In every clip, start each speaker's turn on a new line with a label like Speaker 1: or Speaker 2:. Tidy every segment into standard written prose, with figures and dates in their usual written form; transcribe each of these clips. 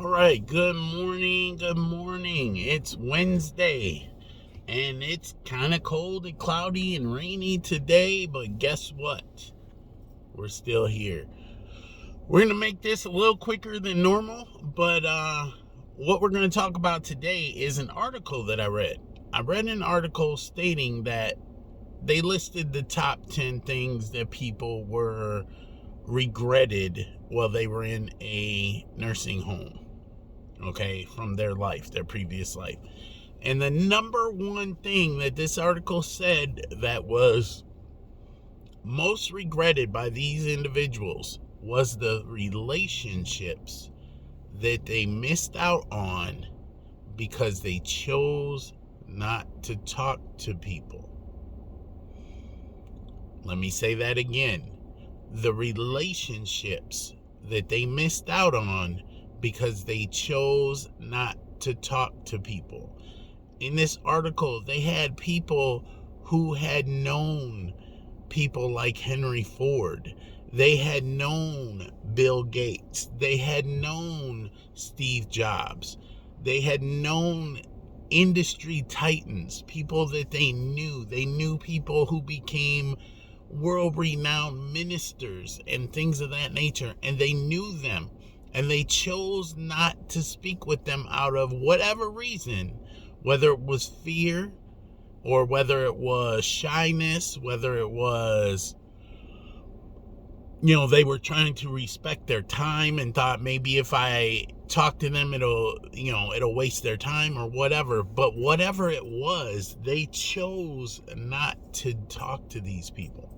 Speaker 1: All right, good morning. Good morning. It's Wednesday, and it's kind of cold and cloudy and rainy today, but guess what? We're still here. We're going to make this a little quicker than normal, but what we're going to talk about today is an article that I read. I read an article stating that they listed the top 10 things that people were regretted while they were in a nursing home, okay, from their life, their previous life. And the number one thing that this article said that was most regretted by these individuals was the relationships that they missed out on because they chose not to talk to people. Let me say that again. The relationships that they missed out on because they chose not to talk to people. In this article, they had people who had known people like Henry Ford. They had known Bill Gates. They had known Steve Jobs. They had known industry titans, people that they knew. They knew people who became world-renowned ministers and things of that nature, and they knew them, and they chose not to speak with them out of whatever reason, whether it was fear or whether it was shyness, whether it was, they were trying to respect their time and thought maybe if I talk to them, it'll waste their time or whatever. But whatever it was, they chose not to talk to these people.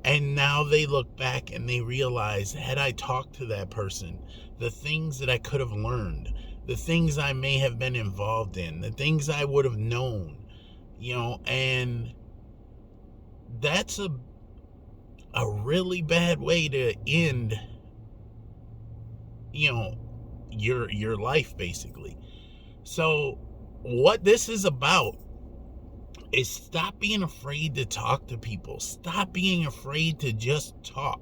Speaker 1: And now they look back and they realize, had I talked to that person, the things that I could have learned, the things I may have been involved in, the things I would have known, and that's a really bad way to end, your life, basically. So what this is about is stop being afraid to talk to people. Stop being afraid to just talk.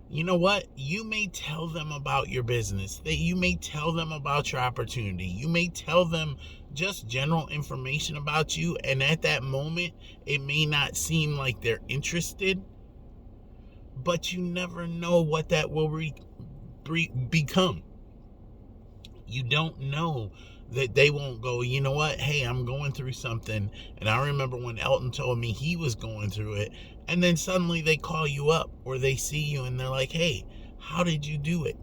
Speaker 1: You know what? You may tell them about your business. You may tell them about your opportunity. You may tell them just general information about you. And at that moment, it may not seem like they're interested. But you never know what that will become. You don't know that they won't go, you know what, hey, I'm going through something. And I remember when Elton told me he was going through it. And then suddenly they call you up or they see you and they're like, hey, how did you do it?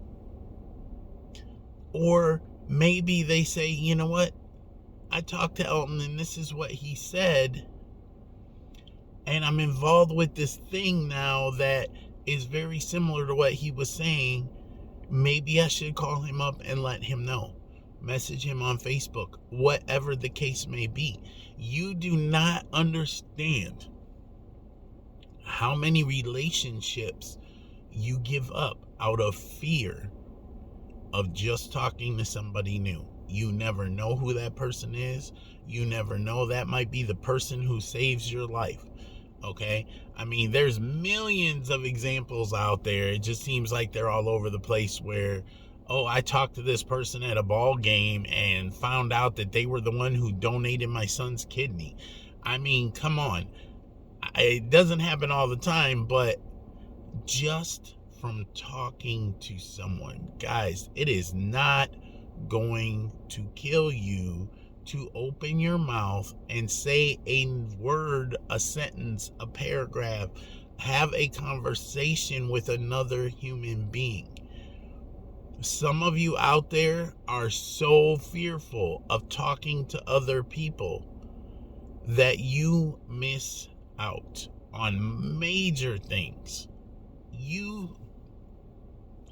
Speaker 1: Or maybe they say, you know what, I talked to Elton and this is what he said. And I'm involved with this thing now that is very similar to what he was saying. Maybe I should call him up and let him know. Message him on Facebook, whatever the case may be. You do not understand how many relationships you give up out of fear of just talking to somebody new. You never know who that person is. You never know, that might be the person who saves your life. Okay? I mean, there's millions of examples out there. It just seems like they're all over the place where, oh, I talked to this person at a ball game and found out that they were the one who donated my son's kidney. I mean, come on. It doesn't happen all the time, but just from talking to someone, guys, it is not going to kill you to open your mouth and say a word, a sentence, a paragraph, have a conversation with another human being. Some of you out there are so fearful of talking to other people that you miss out on major things. You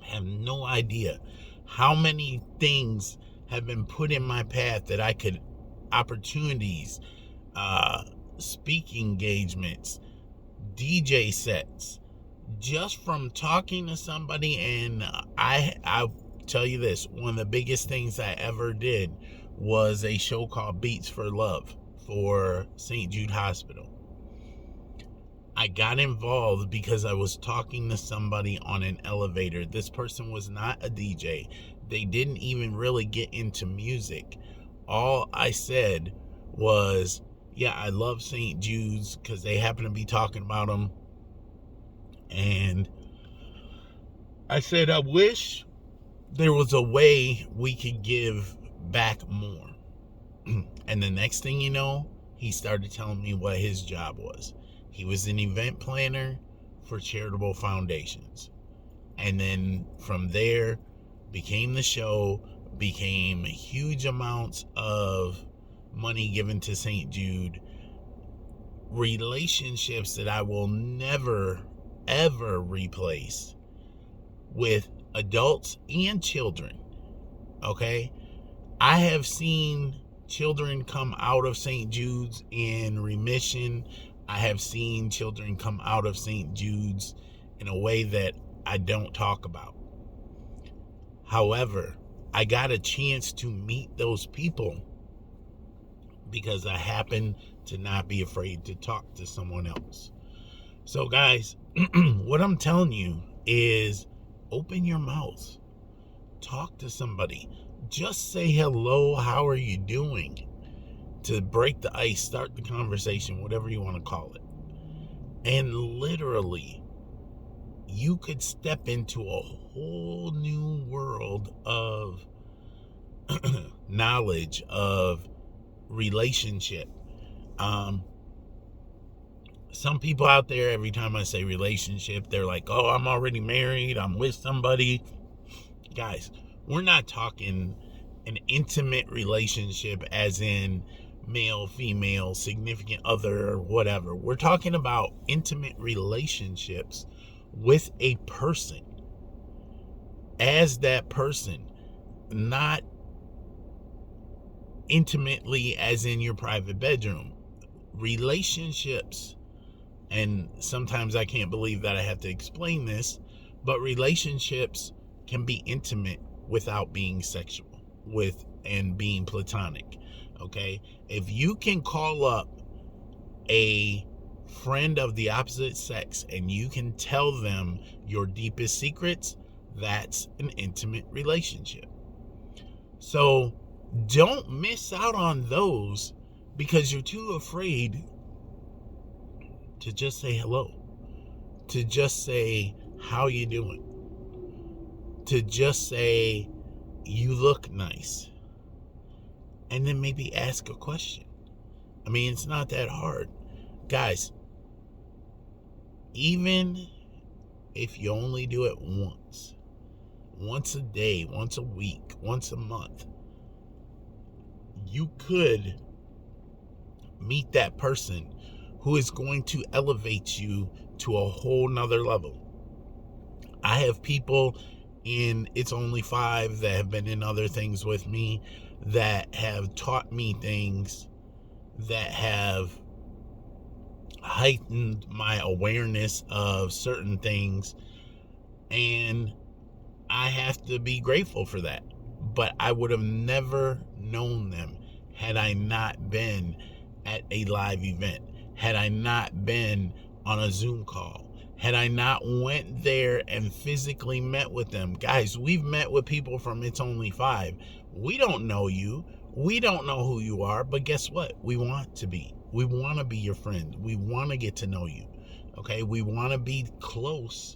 Speaker 1: have no idea how many things have been put in my path that I could, opportunities, speaking engagements, DJ sets, just from talking to somebody. And I'll tell you this, one of the biggest things I ever did was a show called Beats for Love for St. Jude Hospital. I got involved because I was talking to somebody on an elevator. This person was not a DJ. They didn't even really get into music. All I said was, yeah, I love St. Jude's because they happen to be talking about them. And I said, I wish there was a way we could give back more. And the next thing you know, he started telling me what his job was. He was an event planner for charitable foundations. And then from there, became the show, became huge amounts of money given to St. Jude, relationships that I will never, ever replace with adults and children. Okay? I have seen children come out of St. Jude's in remission. I have seen children come out of St. Jude's in a way that I don't talk about. However, I got a chance to meet those people because I happen to not be afraid to talk to someone else. So guys, what I'm telling you is open your mouth. Talk to somebody. Just say hello, how are you doing? To break the ice, start the conversation, whatever you want to call it. And literally, you could step into a whole new world of knowledge, of relationship. Some people out there, every time I say relationship, they're like, oh, I'm already married, I'm with somebody. Guys, we're not talking an intimate relationship as in male, female, significant other, or whatever. We're talking about intimate relationships with a person as that person, not intimately as in your private bedroom. Relationships, and sometimes I can't believe that I have to explain this, but relationships can be intimate without being sexual, and being platonic. Okay? If you can call up a friend of the opposite sex and you can tell them your deepest secrets, that's an intimate relationship. So don't miss out on those because you're too afraid to just say hello, to just say how you doing, to just say you look nice, and then maybe ask a question. I mean, it's not that hard. Guys, even if you only do it once a day, once a week, once a month, you could meet that person who is going to elevate you to a whole nother level. I have people in It's Only Five that have been in other things with me that have taught me things that have heightened my awareness of certain things, and I have to be grateful for that. But I would have never known them had I not been at a live event, had I not been on a Zoom call, had I not went there and physically met with them. Guys, we've met with people from It's Only Five. We don't know you. We don't know who you are, but guess what? We want to be. We want to be your friend. We want to get to know you. Okay? We want to be close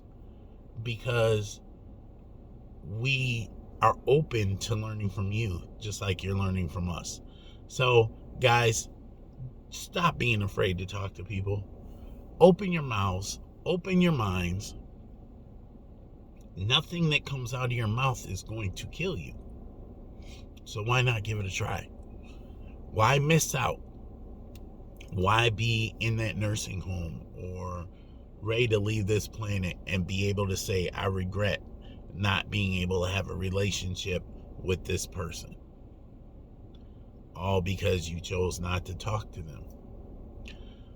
Speaker 1: because we are open to learning from you, just like you're learning from us. So, guys, stop being afraid to talk to people. Open your mouths, open your minds. Nothing that comes out of your mouth is going to kill you. So why not give it a try? Why miss out? Why be in that nursing home or ready to leave this planet and be able to say, I regret not being able to have a relationship with this person? All because you chose not to talk to them.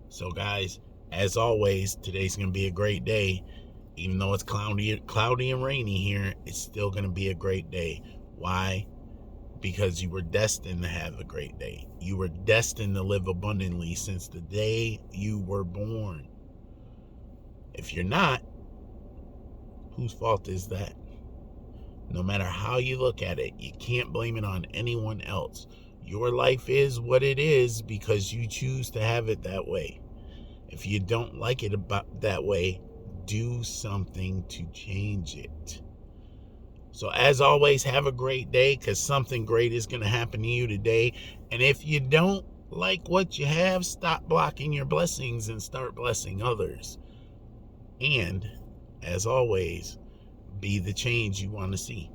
Speaker 1: So guys, as always, today's going to be a great day. Even though it's cloudy and rainy here, it's still going to be a great day. Why? Because you were destined to have a great day. You were destined to live abundantly since the day you were born. If you're not, whose fault is that? No matter how you look at it, you can't blame it on anyone else. Your life is what it is because you choose to have it that way. If you don't like it about that way, do something to change it. So as always, have a great day, because something great is going to happen to you today. And if you don't like what you have, stop blocking your blessings and start blessing others. And as always, be the change you want to see.